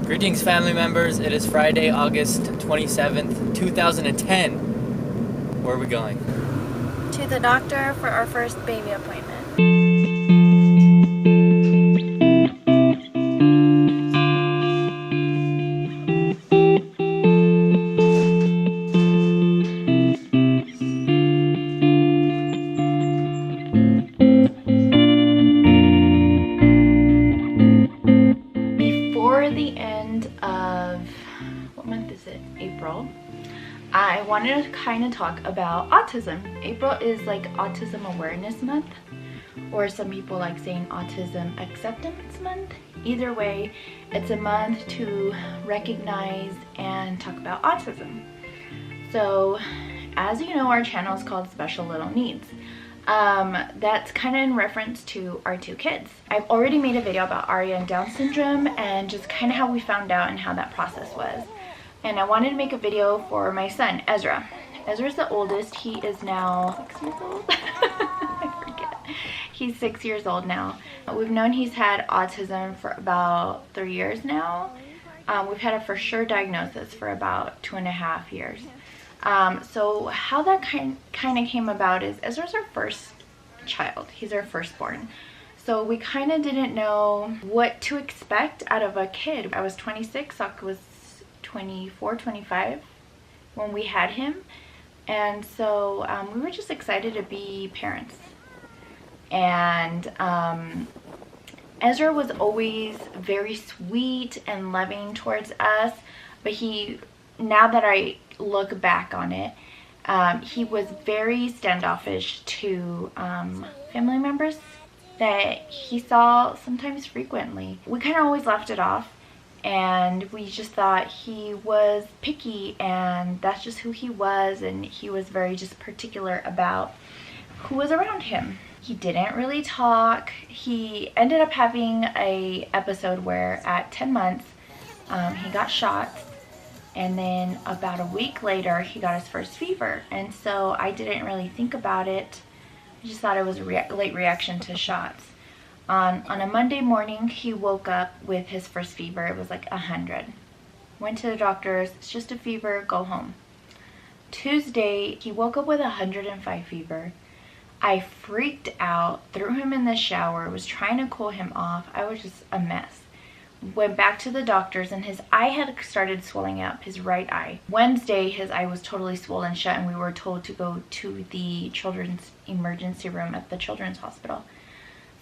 Greetings, family members. It is Friday, August 27th, 2010. Where are we going? To the doctor for our first baby appointment. Before the end of, what month is it? April. I wanted to kind of talk about autism. April is like Autism Awareness Month, or some people like saying Autism Acceptance Month. Either way, it's a month to recognize and talk about autism. So, as you know, our channel is called Special Little Needs. That's kind of in reference to our two kids. I've already made a video about Aria and Down syndrome and just kind of how we found out and how that process was. And I wanted to make a video for my son, Ezra. Ezra's the oldest. He is now 6 years old. I forget. He's 6 years old now. We've known he's had autism for about 3 years now. We've had a for sure diagnosis for about 2.5 years. So how that kind of came about is Ezra's our first child. He's our firstborn. So we kind of didn't know what to expect out of a kid. I was 26, Sak was 24, 25 when we had him. And so we were just excited to be parents. And Ezra was always very sweet and loving towards us, but now that I look back on it, he was very standoffish to family members that he saw sometimes frequently. We kind of always laughed it off, and we just thought he was picky, and that's just who he was, and he was very just particular about who was around him. He didn't really talk. He ended up having a episode where at 10 months he got shots, and then about a week later he got his first fever. And so I didn't really think about it. I just thought it was a late reaction to shots. On a Monday morning he woke up with his first fever. It was like 100. Went to the doctors. It's just a fever, go home. Tuesday he woke up with 105 fever. I freaked out, threw him in the shower, was trying to cool him off. I was just a mess. Went back to the doctors, and his eye had started swelling up, his right eye. Wednesday, his eye was totally swollen shut, and we were told to go to the children's emergency room at the children's hospital.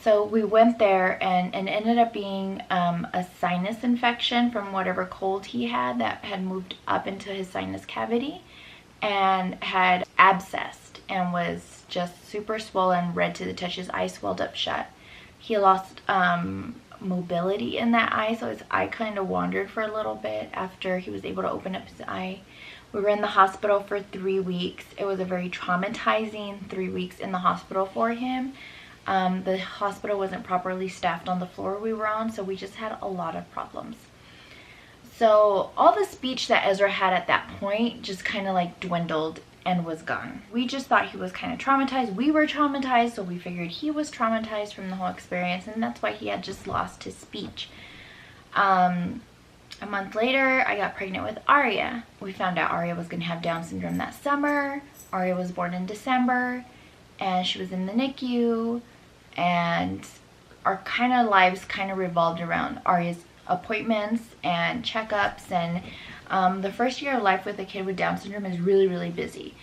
So we went there, and it ended up being a sinus infection from whatever cold he had that had moved up into his sinus cavity and had abscessed and was just super swollen, red to the touch. His eye swelled up shut. He lost mobility in that eye, so his eye kind of wandered for a little bit after he was able to open up his eye. We were in the hospital for 3 weeks. It was a very traumatizing 3 weeks in the hospital for him. The hospital wasn't properly staffed on the floor we were on, so we just had a lot of problems. So all the speech that Ezra had at that point just kind of like dwindled and was gone. We just thought he was kind of traumatized. We were traumatized, so we figured he was traumatized from the whole experience, and that's why he had just lost his speech. A month later, I got pregnant with Aria. We found out Aria was going to have Down syndrome that summer. Aria was born in December, and she was in the NICU, and our kind of lives kind of revolved around Aria's appointments and checkups. And the first year of life with a kid with Down syndrome is really, really busy.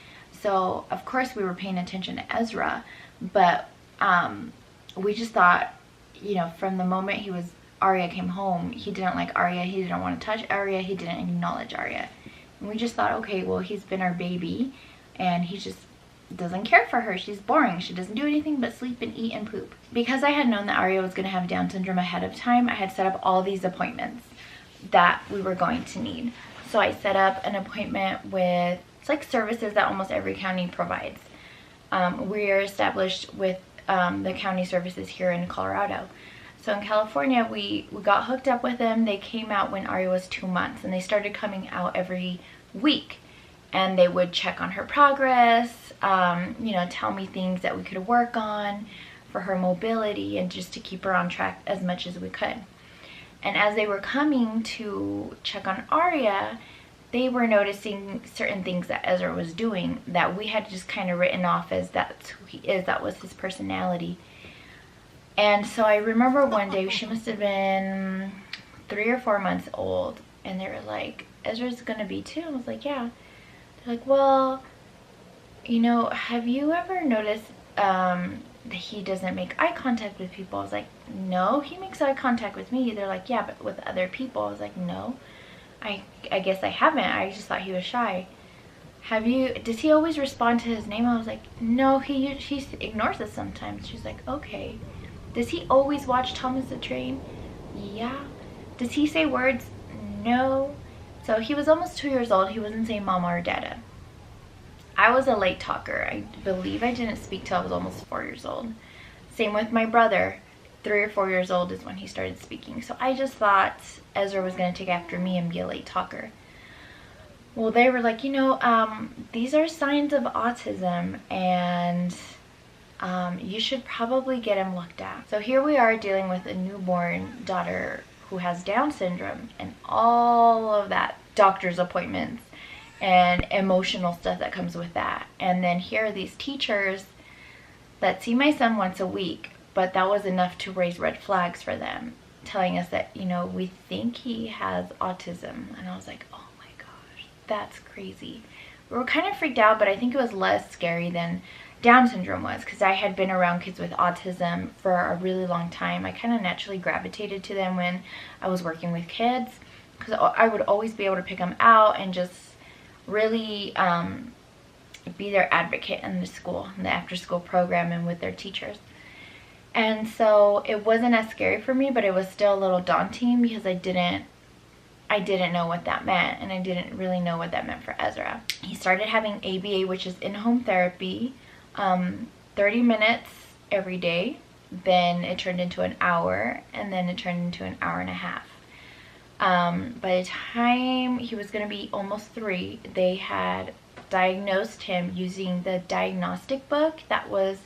So of course we were paying attention to Ezra, but we just thought, you know, from the moment Aria came home, he didn't like Aria, he didn't want to touch Aria, he didn't acknowledge Aria. And we just thought, okay, well, he's been our baby and he just doesn't care for her. She's boring. She doesn't do anything but sleep and eat and poop. Because I had known that Aria was going to have Down syndrome ahead of time, I had set up all these appointments that we were going to need. So I set up an appointment with, it's like services that almost every county provides. We are established with the county services here in Colorado. So in California, we got hooked up with them. They came out when Aria was 2 months, and they started coming out every week. And they would check on her progress, you know, tell me things that we could work on for her mobility and just to keep her on track as much as we could. And as they were coming to check on Arya, they were noticing certain things that Ezra was doing that we had just kind of written off as that's who he is, that was his personality. And so I remember one day, she must have been 3 or 4 months old, and they were like, Ezra's gonna be 2. I was like, yeah. They're like, well, you know, have you ever noticed that he doesn't make eye contact with people? I was like, no, he makes eye contact with me. They're like, yeah, but with other people. I was like, no, I guess I haven't. I just thought he was shy. Does he always respond to his name? I was like, no, he ignores us sometimes. She's like, okay. Does he always watch Thomas the Train? Yeah. Does he say words? No. So he was almost 2 years old. He wasn't saying mama or dada. I was a late talker. I believe I didn't speak till I was almost 4 years old. Same with my brother. 3 or 4 years old is when he started speaking. So I just thought Ezra was going to take after me and be a late talker. Well, they were like, you know, these are signs of autism, and you should probably get him looked at. So here we are dealing with a newborn daughter who has Down syndrome and all of that doctor's appointments and emotional stuff that comes with that. And then here are these teachers that see my son once a week, but that was enough to raise red flags for them, telling us that, you know, we think he has autism. And I was like, oh my gosh, that's crazy. We were kind of freaked out, but I think it was less scary than Down syndrome was, because I had been around kids with autism for a really long time. I kind of naturally gravitated to them when I was working with kids, because I would always be able to pick them out and just really be their advocate in the school, in the after school program, and with their teachers. And so it wasn't as scary for me, but it was still a little daunting because I didn't know what that meant, and I didn't really know what that meant for Ezra. He started having ABA, which is in-home therapy, 30 minutes every day. Then it turned into an hour, and then it turned into an hour and a half. By the time he was going to be almost 3, they had diagnosed him using the diagnostic book that was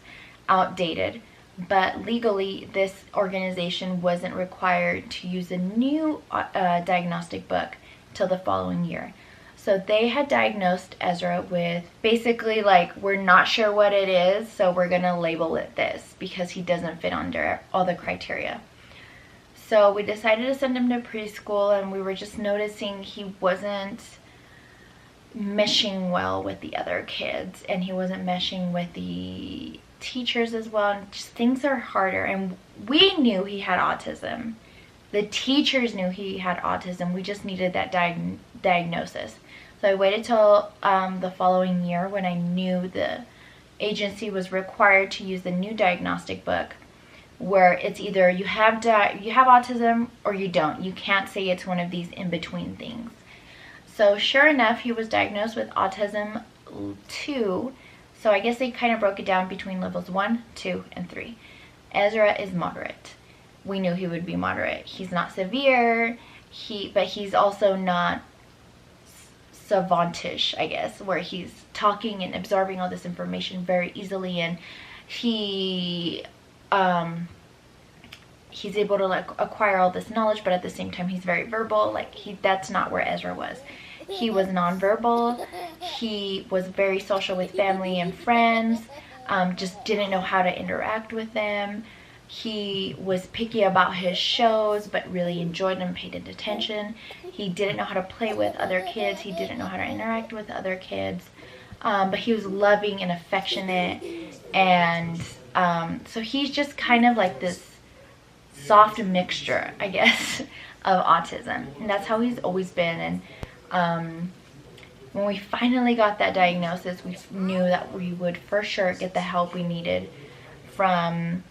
outdated. But legally, this organization wasn't required to use a new diagnostic book till the following year. So they had diagnosed Ezra with basically like, we're not sure what it is, so we're going to label it this because he doesn't fit under all the criteria. So we decided to send him to preschool, and we were just noticing he wasn't meshing well with the other kids, and he wasn't meshing with the teachers as well, and just things are harder. And we knew he had autism. The teachers knew he had autism. We just needed that diagnosis. So I waited till the following year, when I knew the agency was required to use the new diagnostic book, where it's either you have autism or you don't. You can't say it's one of these in-between things. So sure enough, he was diagnosed with autism 2. So I guess they kind of broke it down between levels 1, 2, and 3. Ezra is moderate. We knew he would be moderate. He's not severe, but he's also not savantish, I guess, where he's talking and absorbing all this information very easily, and he's able to like acquire all this knowledge, but at the same time he's very verbal. Like that's not where Ezra was. He was nonverbal. He was very social with family and friends, just didn't know how to interact with them. He was picky about his shows, but really enjoyed them, paid attention. He didn't know how to play with other kids. He didn't know how to interact with other kids. But he was loving and affectionate. And so he's just kind of like this soft mixture, I guess, of autism. And that's how he's always been. And when we finally got that diagnosis, we knew that we would for sure get the help we needed from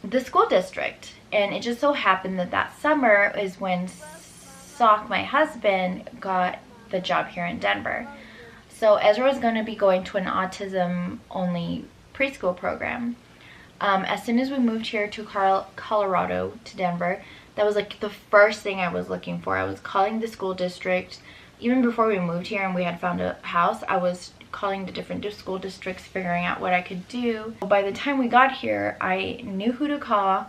the school district. And it just so happened that that summer is when Sock, my husband, got the job here in Denver. So Ezra was going to be going to an autism-only preschool program. As soon as we moved here to Colorado, to Denver, that was like the first thing I was looking for. I was calling the school district. Even before we moved here and we had found a house, I was calling the different school districts, figuring out what I could do. By the time we got here, I knew who to call.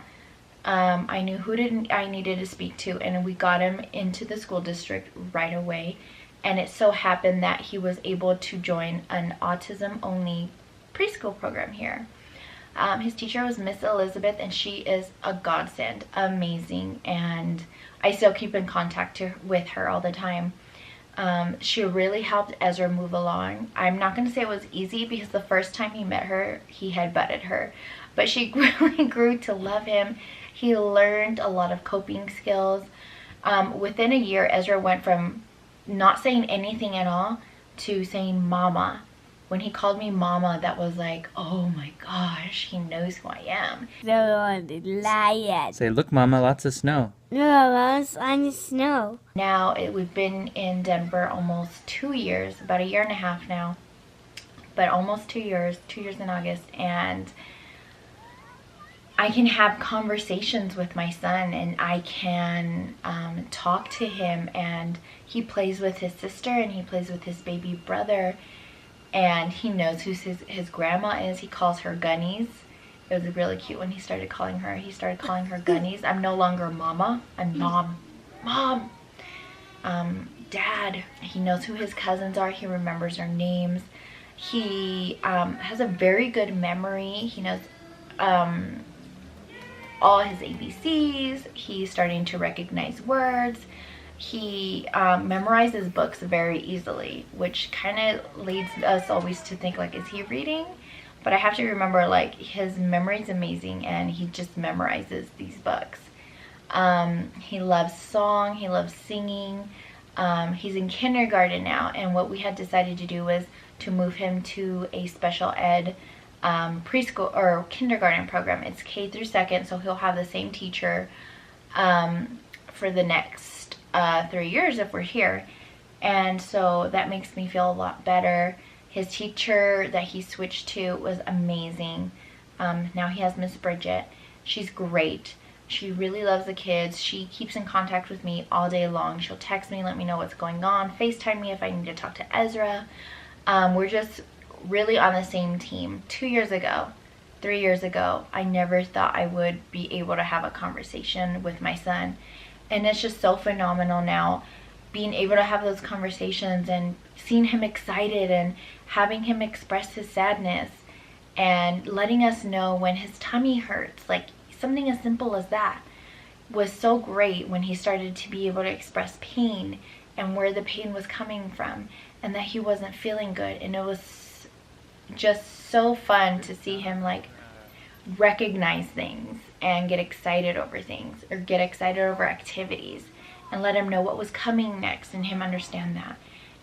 I knew who I needed to speak to, and we got him into the school district right away. And it so happened that he was able to join an autism-only preschool program here. His teacher was Miss Elizabeth, and she is a godsend, amazing, and I still keep in contact with her all the time. She really helped Ezra move along. I'm not going to say it was easy, because the first time he met her, he had butted her, but she really grew to love him. He learned a lot of coping skills. Within a year, Ezra went from not saying anything at all to saying mama. When he called me mama, that was like, oh my gosh, he knows who I am. Say, look, mama, lots of snow. Lots on snow. Now, we've been in Denver almost 2 years, about a year and a half now, but almost 2 years, 2 years in August, and I can have conversations with my son, and I can talk to him, and he plays with his sister, and he plays with his baby brother, and he knows who his grandma is. He calls her Gunnies. It was really cute when he started calling her Gunnies. I'm no longer mama, I'm mom. Mom! Dad. He knows who his cousins are. He remembers their names. He has a very good memory. He knows all his ABCs. He's starting to recognize words. He memorizes books very easily, which kind of leads us always to think, like, is he reading? But I have to remember, like, his memory is amazing, and he just memorizes these books. He loves song. He loves singing. He's in kindergarten now, and what we had decided to do was to move him to a special ed preschool or kindergarten program. It's K through 2nd, so he'll have the same teacher for the next 3 years if we're here, and so that makes me feel a lot better. His teacher that he switched to was amazing. Now he has Miss Bridget. She's great. She really loves the kids. She keeps in contact with me all day long. She'll text me, let me know what's going on, FaceTime me if I need to talk to Ezra. We're just really on the same team. 2 years ago, 3 years ago, I never thought I would be able to have a conversation with my son, and it's just so phenomenal now, being able to have those conversations and seeing him excited and having him express his sadness and letting us know when his tummy hurts. Like, something as simple as that was so great when he started to be able to express pain and where the pain was coming from, and that he wasn't feeling good. And it was just so fun to see him, like, recognize things and get excited over things, or get excited over activities, and let him know what was coming next and him understand that.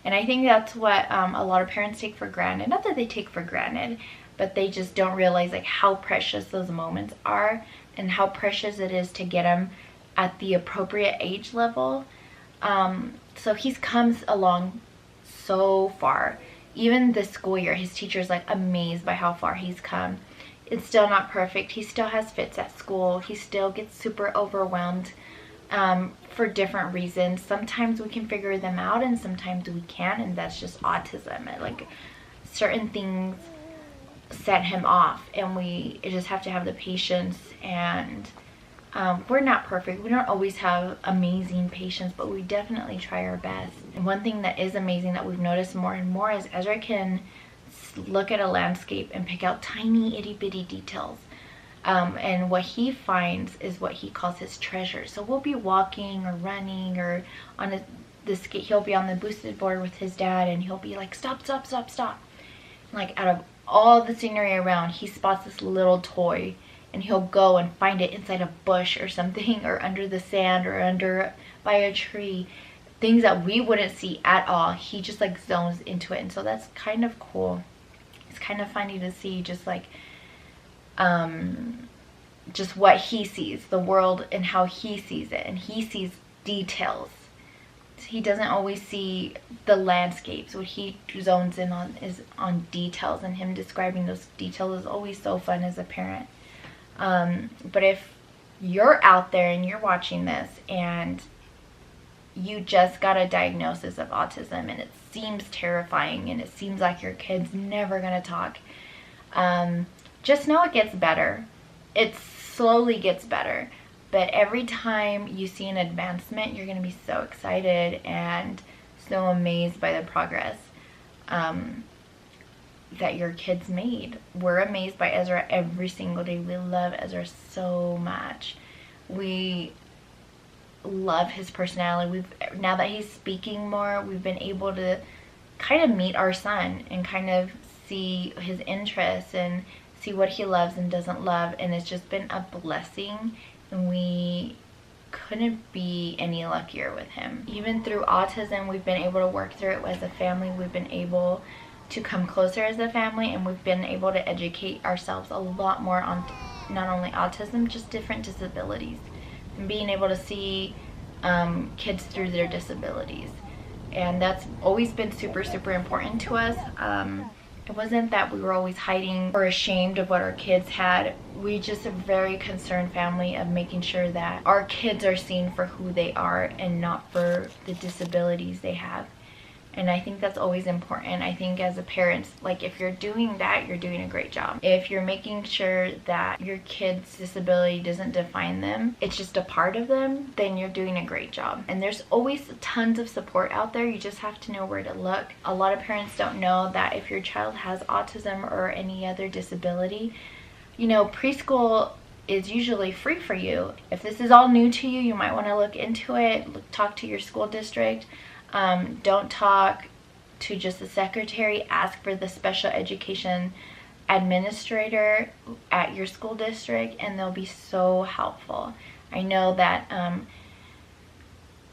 And I think that's what a lot of parents take for granted. Not that they take for granted, but they just don't realize, like, how precious those moments are, and how precious it is to get them at the appropriate age level. So he's come along so far. Even this school year, his teacher's, like, amazed by how far he's come. It's still not perfect. He still has fits at school. He still gets super overwhelmed for different reasons. Sometimes we can figure them out, and sometimes we can't, and that's just autism. Like, certain things set him off, and we just have to have the patience. And we're not perfect. We don't always have amazing patience, but we definitely try our best. And one thing that is amazing that we've noticed more and more is Ezra can look at a landscape and pick out tiny itty-bitty details. And what he finds is what he calls his treasure. So we'll be walking or running or on he'll be on the boosted board with his dad, and he'll be like, stop, stop, stop, stop. And, like, out of all the scenery around, he spots this little toy, and he'll go and find it inside a bush or something, or under the sand, or under by a tree. Things that we wouldn't see at all. He just, like, zones into it, and so that's kind of cool. It's kind of funny to see just, like, just what he sees, the world and how he sees it, and he sees details. He doesn't always see the landscapes. What he zones in on is on details, and him describing those details is always so fun as a parent. But if you're out there and you're watching this and you just got a diagnosis of autism, and it seems terrifying, and it seems like your kid's never gonna talk, just know it gets better. It slowly gets better. But every time you see an advancement, you're going to be so excited and so amazed by the progress that your kids made. We're amazed by Ezra every single day. We love Ezra so much. We love his personality. Now that he's speaking more, we've been able to kind of meet our son and kind of see his interests and see what he loves and doesn't love, and it's just been a blessing, and we couldn't be any luckier with him. Even through autism, we've been able to work through it as a family. We've been able to come closer as a family, and we've been able to educate ourselves a lot more on not only autism, just different disabilities, and being able to see kids through their disabilities. And that's always been super, super important to us. It wasn't that we were always hiding or ashamed of what our kids had. We just a very concerned family of making sure that our kids are seen for who they are and not for the disabilities they have. And I think that's always important. I think as a parent, like, if you're doing that, you're doing a great job. If you're making sure that your kid's disability doesn't define them, it's just a part of them, then you're doing a great job. And there's always tons of support out there. You just have to know where to look. A lot of parents don't know that if your child has autism or any other disability, you know, preschool is usually free for you. If this is all new to you, you might want to look into it. Talk to your school district. Don't talk to just the secretary. Ask for the special education administrator at your school district, and they'll be so helpful. I know that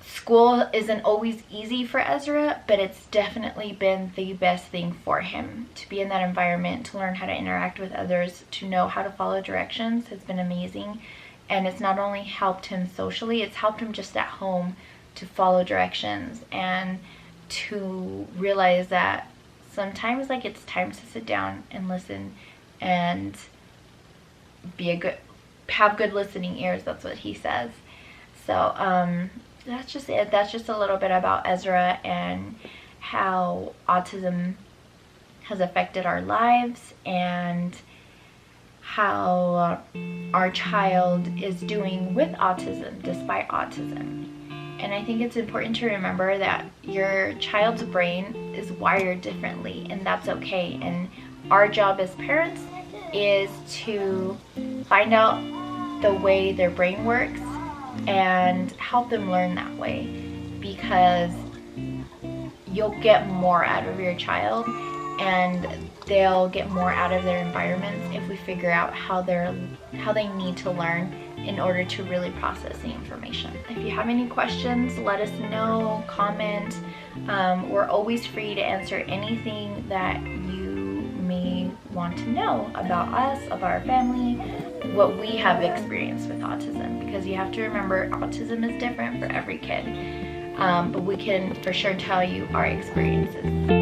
school isn't always easy for Ezra, but it's definitely been the best thing for him. To be in that environment, to learn how to interact with others, to know how to follow directions has been amazing. And it's not only helped him socially, it's helped him just at home to follow directions and to realize that sometimes, like, it's time to sit down and listen and have good listening ears. That's what he says. So that's just it. That's just a little bit about Ezra and how autism has affected our lives and how our child is doing with autism despite autism. And I think it's important to remember that your child's brain is wired differently, and that's okay. And our job as parents is to find out the way their brain works and help them learn that way, because you'll get more out of your child and they'll get more out of their environments if we figure out how they need to learn in order to really process the information. If you have any questions, let us know, comment. We're always free to answer anything that you may want to know about us, of our family, what we have experienced with autism, because you have to remember autism is different for every kid, but we can for sure tell you our experiences.